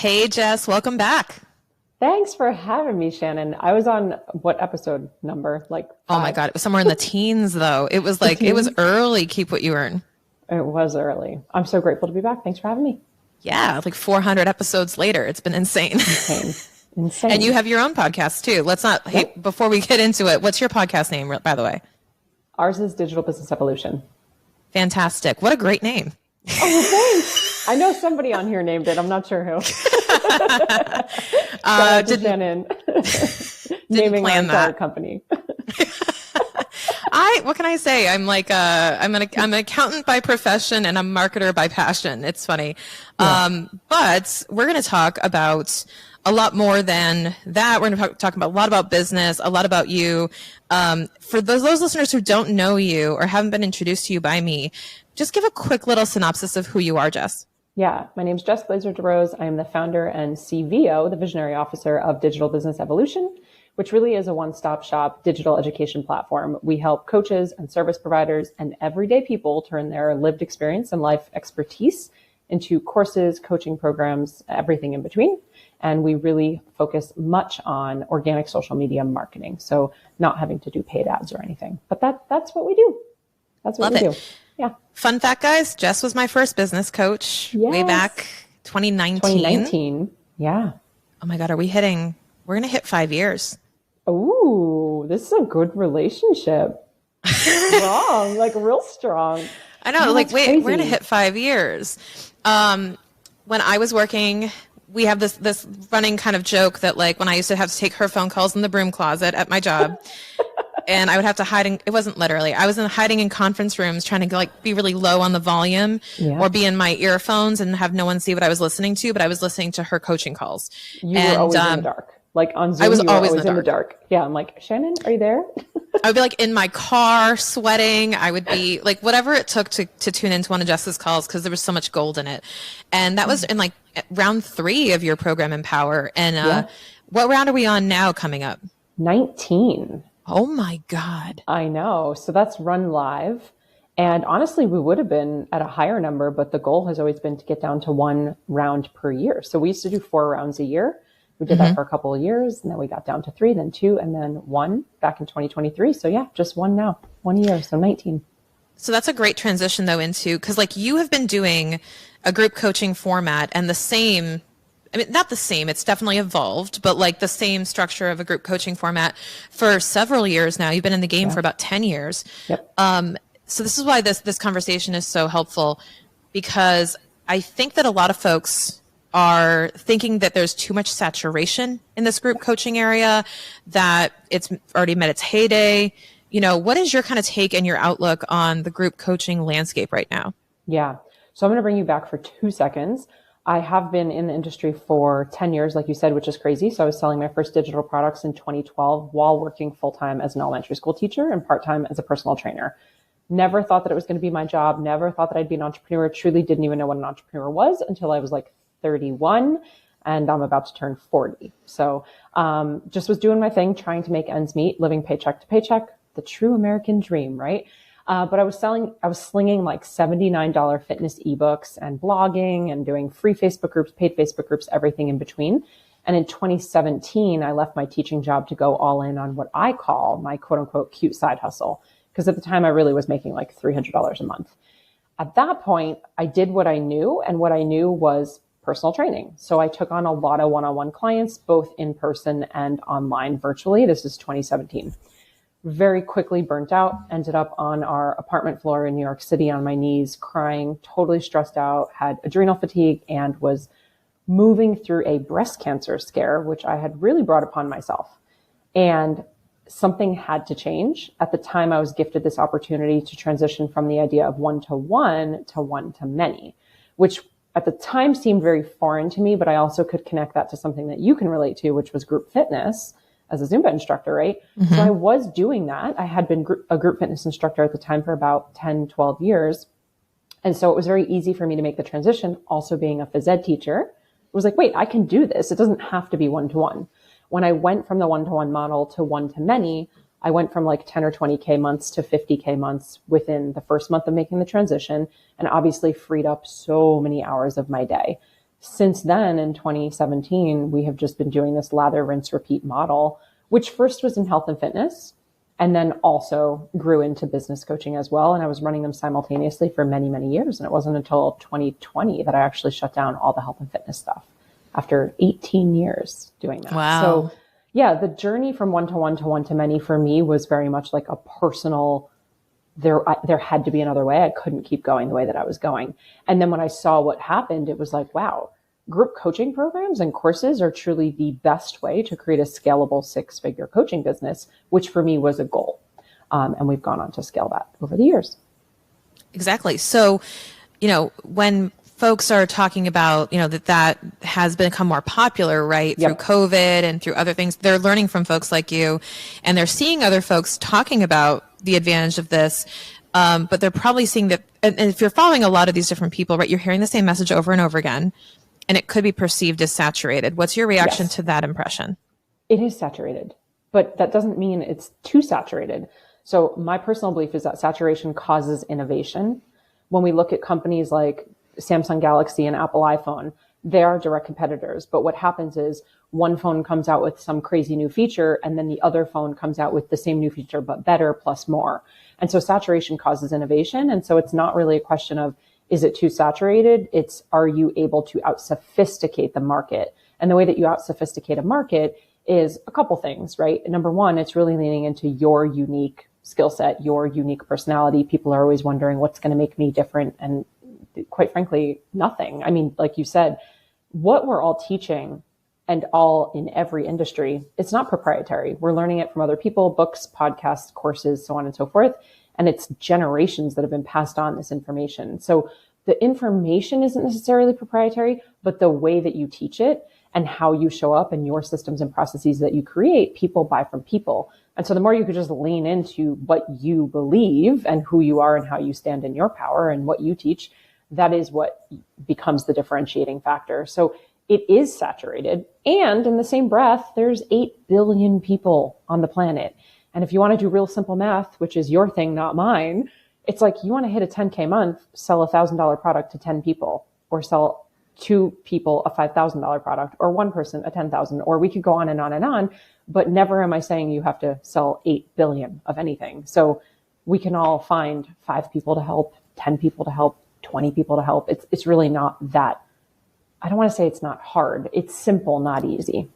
Hey, Jess, welcome back. Thanks for having me, Shannon. I was on what episode number? Like Oh my five? God, it was somewhere in the teens though. It was The like, it was teens? early, keep what you earn. It was early. I'm so grateful to be back. Thanks for having me. Yeah, like 400 episodes later. It's been insane. Insane. And you Insane. have your own podcast too. Let's not, hey, Yep. before we get into it, what's your podcast name, by the way? Ours is Digital Business Evolution. Fantastic. What a great name. Oh, thanks. I know somebody on here named it. I'm not sure who. Shout out to Shannon. Didn't Naming our plan entire that. company. What can I say? I'm an accountant by profession and a marketer by passion. It's funny. Yeah. But we're going to talk about a lot more than that. We're going to talk about a lot about business, a lot about you. For those listeners who don't know you or haven't been introduced to you by me, just give a quick little synopsis of who you are, Jess. Yeah, my name's Jess Glazer de Rose. I am the founder and CVO, the visionary officer of Digital Business Evolution, which really is a one-stop shop digital education platform. We help coaches and service providers and everyday people turn their lived experience and life expertise into courses, coaching programs, everything in between. And we really focus much on organic social media marketing. So not having to do paid ads or anything, but that's what we do. That's what Love we it. do. Yeah. Fun fact, guys, Jess was my first business coach way Yes. back 2019. 2019. Yeah. Oh my God, we're going to hit 5 years. Ooh, this is a good relationship. Strong, like real strong. I know, Oh, like, that's wait, crazy. we're going to hit 5 years. When I was working, we have this running kind of joke that like when I used to have to take her phone calls in the broom closet at my job and I would have to it wasn't literally, I was hiding in conference rooms trying to like be really low on the volume Yeah. or be in my earphones and have no one see what I was listening to, but I was listening to her coaching calls. You and were always in the dark. Like on Zoom, I was you were always always in the dark. Yeah, I'm like, Shannon, are you there? I would be like in my car sweating. I would be like whatever it took to tune into one of Jess's calls because there was so much gold in it. And that was in like round 3 of your program Empower. And Yeah. what round are we on now coming up? 19. Oh my God. I know. So that's run live. And honestly, we would have been at a higher number, but the goal has always been to get down to 1 round per year. So we used to do 4 rounds a year. We did that for a couple of years, and then we got down to 3, then 2, and then 1 back in 2023. So yeah, just 1 now, 1 year, so 19. So that's a great transition though into, because like you have been doing a group coaching format and the same, I mean, not the same, it's definitely evolved, but like the same structure of a group coaching format for several years now. You've been in the game for about 10 years. Yep. So this is why this conversation is so helpful, because I think that a lot of folks are thinking that there's too much saturation in this group coaching area, that it's already met its heyday. You know, what is your kind of take and your outlook on the group coaching landscape right now? Yeah. So I'm going to bring you back for 2 seconds. I have been in the industry for 10 years, like you said, which is crazy. So I was selling my first digital products in 2012 while working full-time as an elementary school teacher and part-time as a personal trainer. Never thought that it was going to be my job. Never thought that I'd be an entrepreneur. Truly didn't even know what an entrepreneur was until I was like 31 and I'm about to turn 40. So just was doing my thing, trying to make ends meet, living paycheck to paycheck, the true American dream, right? But I was slinging like $79 fitness ebooks and blogging and doing free Facebook groups, paid Facebook groups, everything in between. And in 2017, I left my teaching job to go all in on what I call my quote unquote cute side hustle. Because at the time I really was making like $300 a month. At that point, I did what I knew, and what I knew was personal training. So I took on a lot of one-on-one clients, both in person and online virtually. This is 2017. Very quickly burnt out, ended up on our apartment floor in New York City on my knees, crying, totally stressed out, had adrenal fatigue, and was moving through a breast cancer scare, which I had really brought upon myself. And something had to change. At the time, I was gifted this opportunity to transition from the idea of one-to-one to one-to-many, which at the time seemed very foreign to me, but I also could connect that to something that you can relate to, which was group fitness as a Zumba instructor, right? So I was doing that. I had been a group fitness instructor at the time for about 10, 12 years. And so it was very easy for me to make the transition. Also being a phys ed teacher, it was like, wait, I can do this. It doesn't have to be one-to-one. When I went from the one-to-one model to one-to-many, I went from like 10 or 20K months to 50K months within the first month of making the transition, and obviously freed up so many hours of my day. Since then, in 2017, we have just been doing this lather, rinse, repeat model, which first was in health and fitness, and then also grew into business coaching as well. And I was running them simultaneously for many, many years. And it wasn't until 2020 that I actually shut down all the health and fitness stuff after 18 years doing that. Wow. So yeah, the journey from one-to-one to one-to-many for me was very much like a personal, there had to be another way. I couldn't keep going the way that I was going. And then when I saw what happened, it was like, wow, group coaching programs and courses are truly the best way to create a scalable 6-figure coaching business, which for me was a goal. And we've gone on to scale that over the years. Exactly. So, when folks are talking about, that has become more popular, right? Yep. Through COVID and through other things, they're learning from folks like you, and they're seeing other folks talking about the advantage of this. But they're probably seeing that, and if you're following a lot of these different people, right, you're hearing the same message over and over again, and it could be perceived as saturated. What's your reaction to that impression? It is saturated, but that doesn't mean it's too saturated. So my personal belief is that saturation causes innovation. When we look at companies like Samsung Galaxy and Apple iPhone, they are direct competitors. But what happens is one phone comes out with some crazy new feature, and then the other phone comes out with the same new feature, but better plus more. And so saturation causes innovation. And so it's not really a question of, is it too saturated? It's, are you able to out-sophisticate the market? And the way that you out-sophisticate a market is a couple things, right? Number one, it's really leaning into your unique skill set, your unique personality. People are always wondering what's going to make me different. And quite frankly, nothing. I mean, like you said, what we're all teaching and all in every industry, it's not proprietary. We're learning it from other people, books, podcasts, courses, so on and so forth. And it's generations that have been passed on this information. So the information isn't necessarily proprietary, but the way that you teach it and how you show up and your systems and processes that you create, people buy from people. And so the more you could just lean into what you believe and who you are and how you stand in your power and what you teach, that is what becomes the differentiating factor. So it is saturated. And in the same breath, there's 8 billion people on the planet. And if you want to do real simple math, which is your thing, not mine, it's like you want to hit a 10K month, sell $1,000 product to 10 people, or sell 2 people a $5,000 product, or one person a 10,000, or we could go on and on and on. But never am I saying you have to sell 8 billion of anything. So we can all find 5 people to help, 10 people to help, 20 people to help. It's really not that. I don't want to say it's not hard. It's simple, not easy.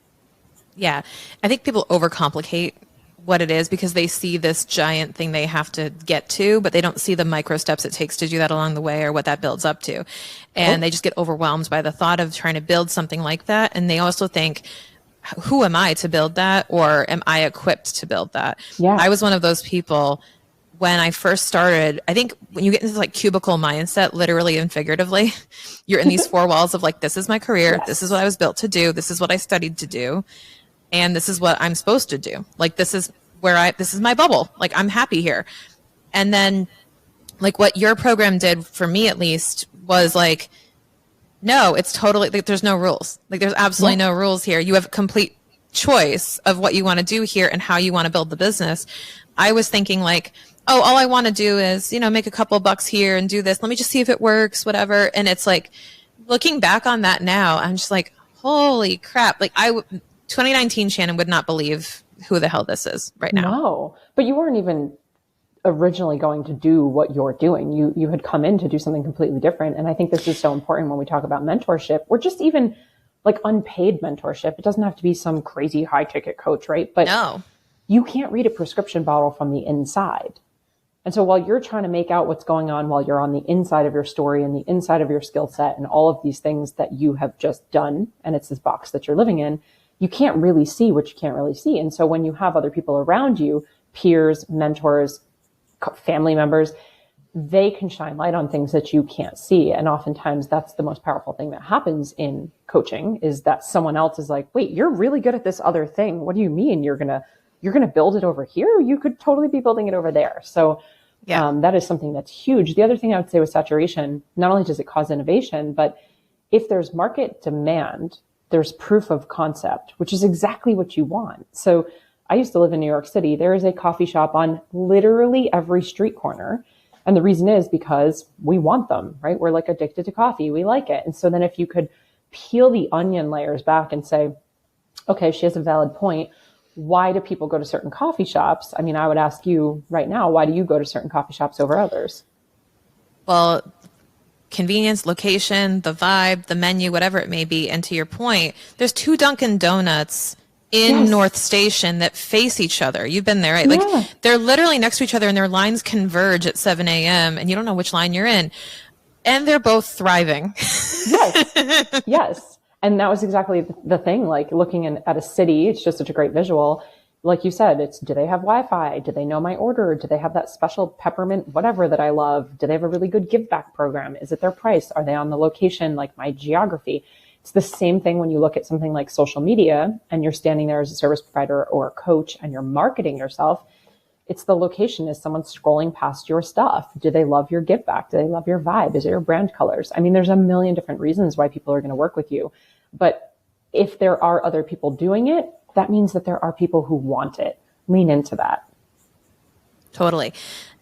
Yeah. I think people overcomplicate what it is because they see this giant thing they have to get to, but they don't see the micro steps it takes to do that along the way or what that builds up to. And they just get overwhelmed by the thought of trying to build something like that. And they also think, who am I to build that? Or am I equipped to build that? Yeah. I was one of those people when I first started. I think when you get into this like cubicle mindset, literally and figuratively, you're in these 4 walls of like, this is my career. Yes. This is what I was built to do. This is what I studied to do. And this is what I'm supposed to do. Like, this is this is my bubble. Like, I'm happy here. And then like what your program did for me, at least, was like, no, it's totally, like, there's no rules. Like, there's absolutely no rules here. You have complete choice of what you want to do here and how you want to build the business. I was thinking like, oh, all I want to do is, make a couple bucks here and do this. Let me just see if it works, whatever. And it's like, looking back on that now, I'm just like, holy crap. Like 2019 Shannon would not believe who the hell this is right now. No, but you weren't even originally going to do what you're doing. You had come in to do something completely different. And I think this is so important when we talk about mentorship, or just even like unpaid mentorship. It doesn't have to be some crazy high ticket coach, right? But no, you can't read a prescription bottle from the inside. And so while you're trying to make out what's going on, while you're on the inside of your story and the inside of your skill set and all of these things that you have just done, and it's this box that you're living in, you can't really see what you can't really see. And so when you have other people around you, peers, mentors, family members, they can shine light on things that you can't see. And oftentimes that's the most powerful thing that happens in coaching, is that someone else is like, wait, you're really good at this other thing. What do you mean you're going to build it over here? You could totally be building it over there. So that is something that's huge. The other thing I would say with saturation, not only does it cause innovation, but if there's market demand, there's proof of concept, which is exactly what you want. So I used to live in New York City. There is a coffee shop on literally every street corner. And the reason is because we want them, right? We're like addicted to coffee. We like it. And so then if you could peel the onion layers back and say, okay, she has a valid point. Why do people go to certain coffee shops? I mean, I would ask you right now, why do you go to certain coffee shops over others? Well, convenience, location, the vibe, the menu, whatever it may be. And to your point, there's 2 Dunkin' Donuts in Yes. North Station that face each other. You've been there, right? Yeah. Like they're literally next to each other and their lines converge at 7 a.m. and you don't know which line you're in. And they're both thriving. Yes. Yes. And that was exactly the thing, like looking at a city, it's just such a great visual. Like you said, it's, do they have Wi-Fi? Do they know my order? Do they have that special peppermint, whatever that I love? Do they have a really good give back program? Is it their price? Are they on the location, like my geography? It's the same thing when you look at something like social media and you're standing there as a service provider or a coach and you're marketing yourself. It's the location. Is someone scrolling past your stuff? Do they love your give back? Do they love your vibe? Is it your brand colors? I mean, there's a million different reasons why people are going to work with you. But if there are other people doing it, that means that there are people who want it. Lean into that. Totally.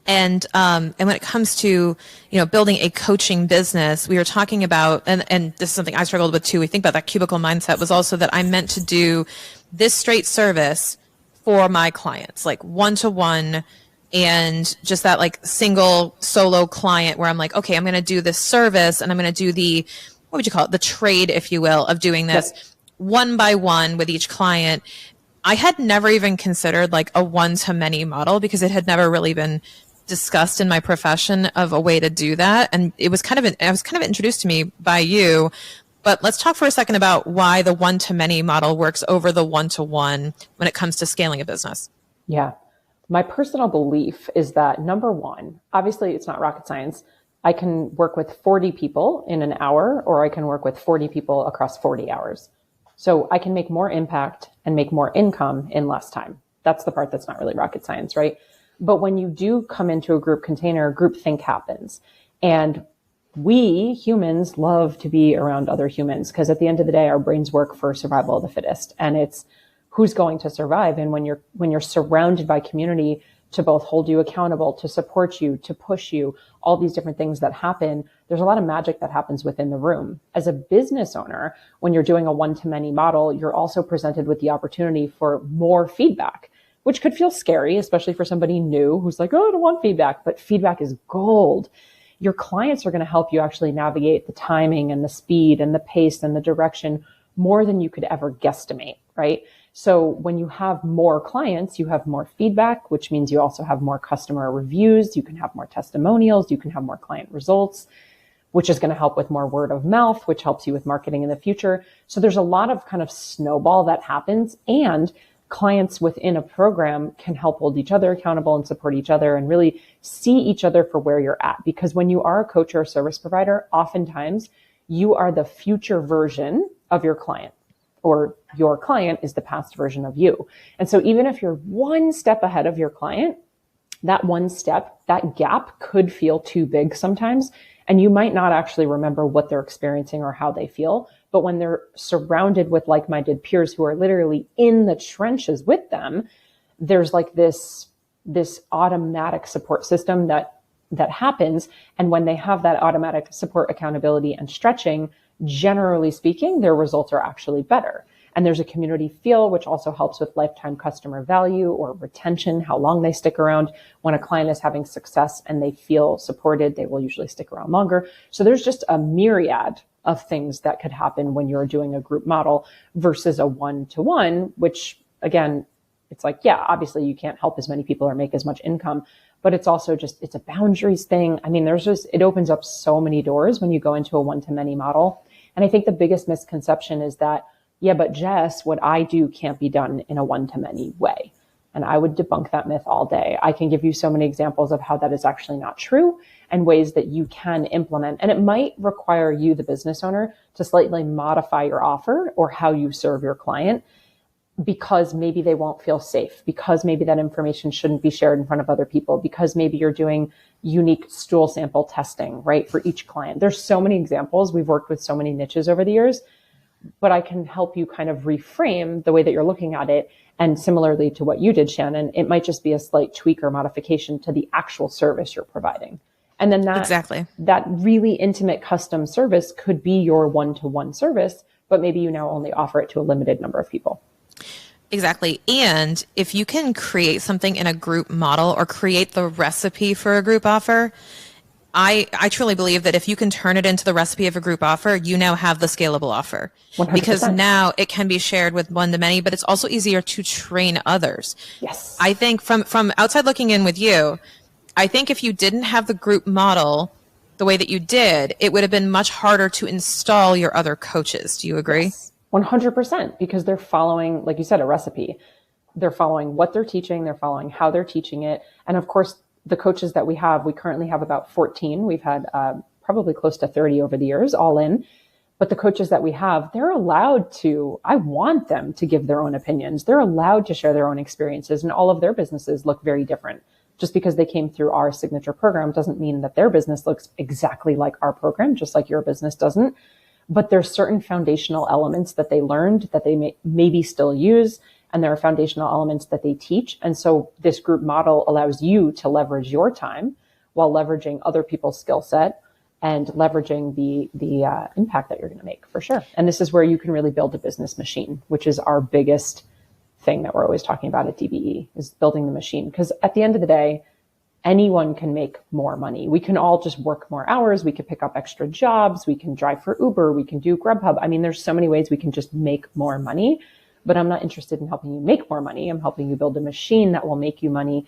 And when it comes to, building a coaching business, we were talking about, and this is something I struggled with too. We think about that cubicle mindset was also that I'm meant to do this straight service for my clients, like one-to-one, and just that like single solo client where I'm like, okay, I'm going to do this service and I'm going to do the, what would you call it? The trade, if you will, of doing this. Yes. One by one with each client. I had never even considered like a one-to-many model because it had never really been discussed in my profession of a way to do that. And it was kind of introduced to me by you. But let's talk for a second about why the one-to-many model works over the one-to-one when it comes to scaling a business. Yeah. My personal belief is that, number one, obviously it's not rocket science. I can work with 40 people in an hour, or I can work with 40 people across 40 hours. So I can make more impact and make more income in less time. That's the part that's not really rocket science, right? But when you do come into a group container, groupthink happens. And we humans love to be around other humans because at the end of the day, our brains work for survival of the fittest. And it's who's going to survive. And when you're surrounded by community to both hold you accountable, to support you, to push you, all these different things that happen, there's a lot of magic that happens within the room. As a business owner, when you're doing a one-to-many model, you're also presented with the opportunity for more feedback, which could feel scary, especially for somebody new who's like, oh, I don't want feedback, but feedback is gold. Your clients are going to help you actually navigate the timing and the speed and the pace and the direction more than you could ever guesstimate, right? So when you have more clients, you have more feedback, which means you also have more customer reviews. You can have more testimonials. You can have more client results, which is going to help with more word of mouth, which helps you with marketing in the future. So there's a lot of kind of snowball that happens, and clients within a program can help hold each other accountable and support each other and really see each other for where you're at. Because when you are a coach or a service provider, oftentimes you are the future version of your client, or your client is the past version of you. And so even if you're one step ahead of your client, that one step, that gap could feel too big sometimes. And you might not actually remember what they're experiencing or how they feel. But when they're surrounded with like-minded peers who are literally in the trenches with them, there's like this automatic support system that happens. And when they have that automatic support, accountability, and stretching, generally speaking, their results are actually better. And there's a community feel, which also helps with lifetime customer value or retention, how long they stick around. When a client is having success and they feel supported, they will usually stick around longer. So there's just a myriad of things that could happen when you're doing a group model versus a one-to-one, which again, it's like, yeah, obviously you can't help as many people or make as much income, but it's also just, it's a boundaries thing. I mean, it opens up so many doors when you go into a one-to-many model. And I think the biggest misconception is that, yeah, but Jess, what I do can't be done in a one-to-many way. And I would debunk that myth all day. I can give you so many examples of how that is actually not true and ways that you can implement. And it might require you, the business owner, to slightly modify your offer or how you serve your client, because maybe they won't feel safe, because maybe that information shouldn't be shared in front of other people, because maybe you're doing unique stool sample testing, right, for each client. There's so many examples. We've worked with so many niches over the years, but I can help you kind of reframe the way that you're looking at it. And similarly to what you did, Shannon, it might just be a slight tweak or modification to the actual service you're providing. And then Exactly. that really intimate custom service could be your one-to-one service, but maybe you now only offer it to a limited number of people. Exactly. And if you can create something in a group model or create the recipe for a group offer, I truly believe that if you can turn it into the recipe of a group offer, you now have the scalable offer. 100%. Because now it can be shared with one to many, but it's also easier to train others. Yes. I think from outside looking in with you, I think if you didn't have the group model the way that you did, it would have been much harder to install your other coaches. Do you agree? Yes. 100%, because they're following, like you said, a recipe. They're following what they're teaching. They're following how they're teaching it. And of course, the coaches that we currently have about 14. We've had probably close to 30 over the years, all in. But the coaches that we have, they're allowed to, I want them to give their own opinions. They're allowed to share their own experiences, and all of their businesses look very different. Just because they came through our signature program doesn't mean that their business looks exactly like our program, just like your business doesn't. But there's certain foundational elements that they learned that they maybe still use, and there are foundational elements that they teach. And so this group model allows you to leverage your time while leveraging other people's skill set and leveraging the impact that you're going to make, for sure. And this is where you can really build a business machine, which is our biggest thing that we're always talking about at DBE, is building the machine. Because at the end of the day, anyone can make more money. We can all just work more hours. We could pick up extra jobs. We can drive for Uber. We can do Grubhub. I mean, there's so many ways we can just make more money. But I'm not interested in helping you make more money. I'm helping you build a machine that will make you money.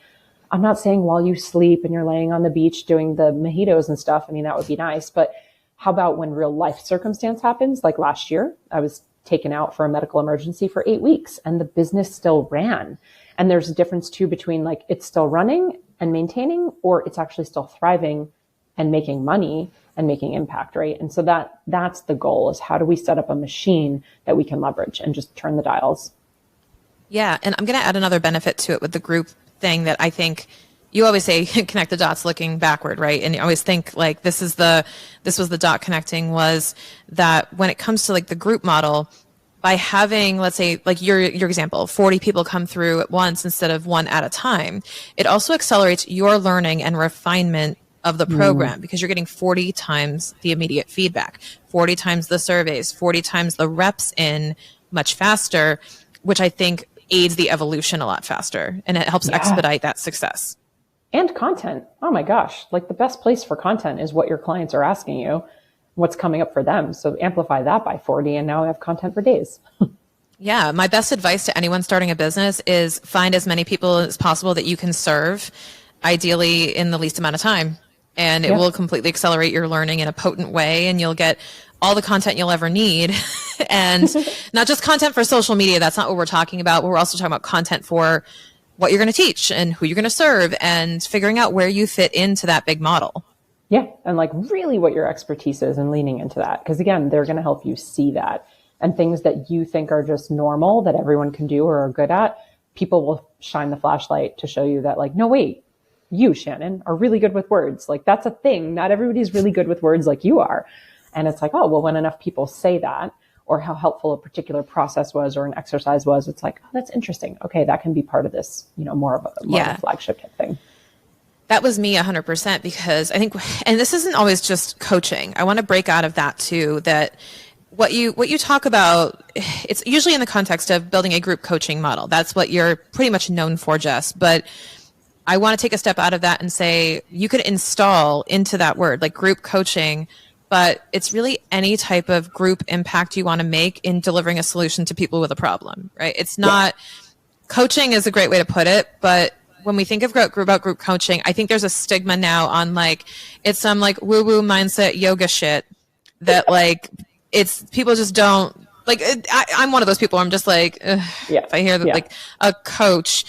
I'm not saying while you sleep and you're laying on the beach doing the mojitos and stuff. I mean, that would be nice. But how about when real life circumstance happens? Like last year, I was taken out for a medical emergency for 8 weeks and the business still ran. And there's a difference too between like it's still running and maintaining, or it's actually still thriving and making money and making impact, right? And so that's the goal, is how do we set up a machine that we can leverage and just turn the dials? Yeah. And I'm going to add another benefit to it with the group thing that I think you always say connect the dots looking backward, right? And you always think like this was the dot connecting, was that when it comes to like the group model, by having, let's say, like your example, 40 people come through at once instead of one at a time, it also accelerates your learning and refinement of the program, because you're getting 40 times the immediate feedback, 40 times the surveys, 40 times the reps in much faster, which I think aids the evolution a lot faster, and it helps expedite that success. And content. Oh my gosh. Like the best place for content is what your clients are asking you, what's coming up for them. So amplify that by 40, and now I have content for days. Yeah. My best advice to anyone starting a business is find as many people as possible that you can serve, ideally in the least amount of time. And it will completely accelerate your learning in a potent way, and you'll get all the content you'll ever need. And not just content for social media. That's not what we're talking about. But we're also talking about content for what you're going to teach and who you're going to serve, and figuring out where you fit into that big model. Yeah. And like really what your expertise is, and leaning into that. Because again, they're going to help you see that, and things that you think are just normal that everyone can do or are good at. People will shine the flashlight to show you that, like, no, wait, you, Shannon, are really good with words. Like that's a thing. Not everybody's really good with words like you are. And it's like, oh, well, when enough people say that, or how helpful a particular process was or an exercise was, it's like, oh, that's interesting. Okay, that can be part of this, more of a flagship type thing. That was me 100%, because I think, and this isn't always just coaching. I want to break out of that too, that what you talk about, it's usually in the context of building a group coaching model. That's what you're pretty much known for, Jess. But I want to take a step out of that and say you could install into that word like group coaching, but it's really any type of group impact you want to make in delivering a solution to people with a problem, right? It's not, coaching is a great way to put it, but when we think of group coaching, I think there's a stigma now on like, it's some like woo-woo mindset yoga shit that like, it's people just don't like, I'm one of those people where I'm just like, if I hear that like a coach,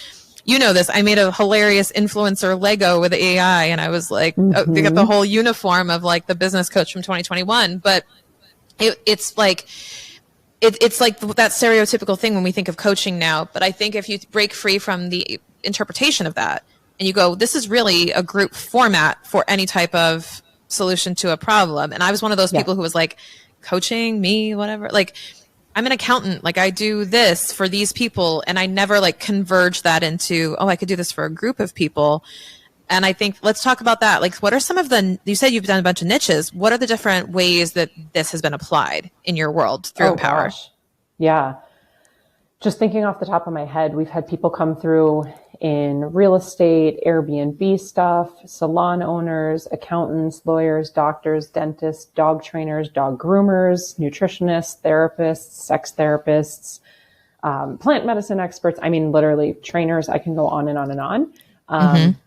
this, I made a hilarious influencer Lego with AI, and I was like, they got the whole uniform of like the business coach from 2021. But it's like that stereotypical thing when we think of coaching now. But I think if you break free from the interpretation of that and you go, this is really a group format for any type of solution to a problem. And I was one of those people who was like, coaching me, whatever, like, I'm an accountant, like I do this for these people, and I never like converge that into, oh, I could do this for a group of people. And I think let's talk about that. Like, what are some of you said you've done a bunch of niches. What are the different ways that this has been applied in your world through Empower? Gosh. Yeah. Just thinking off the top of my head, we've had people come through in real estate, Airbnb stuff, salon owners, accountants, lawyers, doctors, dentists, dog trainers, dog groomers, nutritionists, therapists, sex therapists, plant medicine experts. I mean, literally trainers. I can go on and on and on.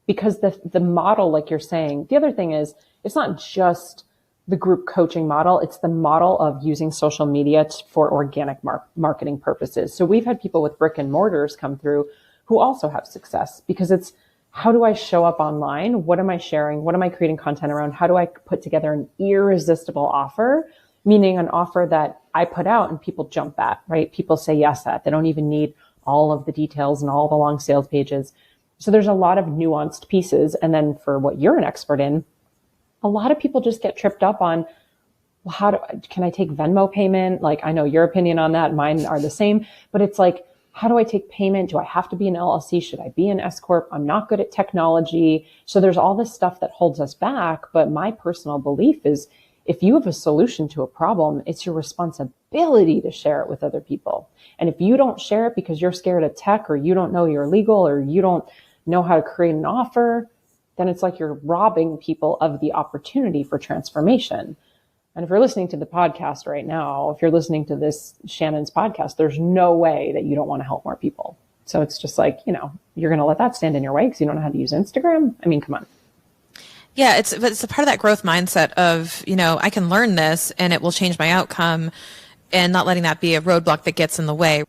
Because the model, like you're saying, the other thing is it's not just the group coaching model. It's the model of using social media for organic marketing purposes. So we've had people with brick and mortars come through who also have success, because it's, how do I show up online? What am I sharing? What am I creating content around? How do I put together an irresistible offer? Meaning an offer that I put out and people jump at, right? People say yes at. They don't even need all of the details and all the long sales pages. So there's a lot of nuanced pieces. And then for what you're an expert in, a lot of people just get tripped up on, well, can I take Venmo payment? Like, I know your opinion on that. Mine are the same, but it's like, how do I take payment? Do I have to be an LLC? Should I be an S Corp? I'm not good at technology. So there's all this stuff that holds us back. But my personal belief is, if you have a solution to a problem, it's your responsibility to share it with other people. And if you don't share it because you're scared of tech, or you don't know you're legal, or you don't know how to create an offer, then it's like you're robbing people of the opportunity for transformation. And if you're listening to the podcast right now, if you're listening to this Shannon's podcast, there's no way that you don't want to help more people. So it's just like, you're going to let that stand in your way because you don't know how to use Instagram. I mean, come on. Yeah, it's a part of that growth mindset of, I can learn this and it will change my outcome, and not letting that be a roadblock that gets in the way.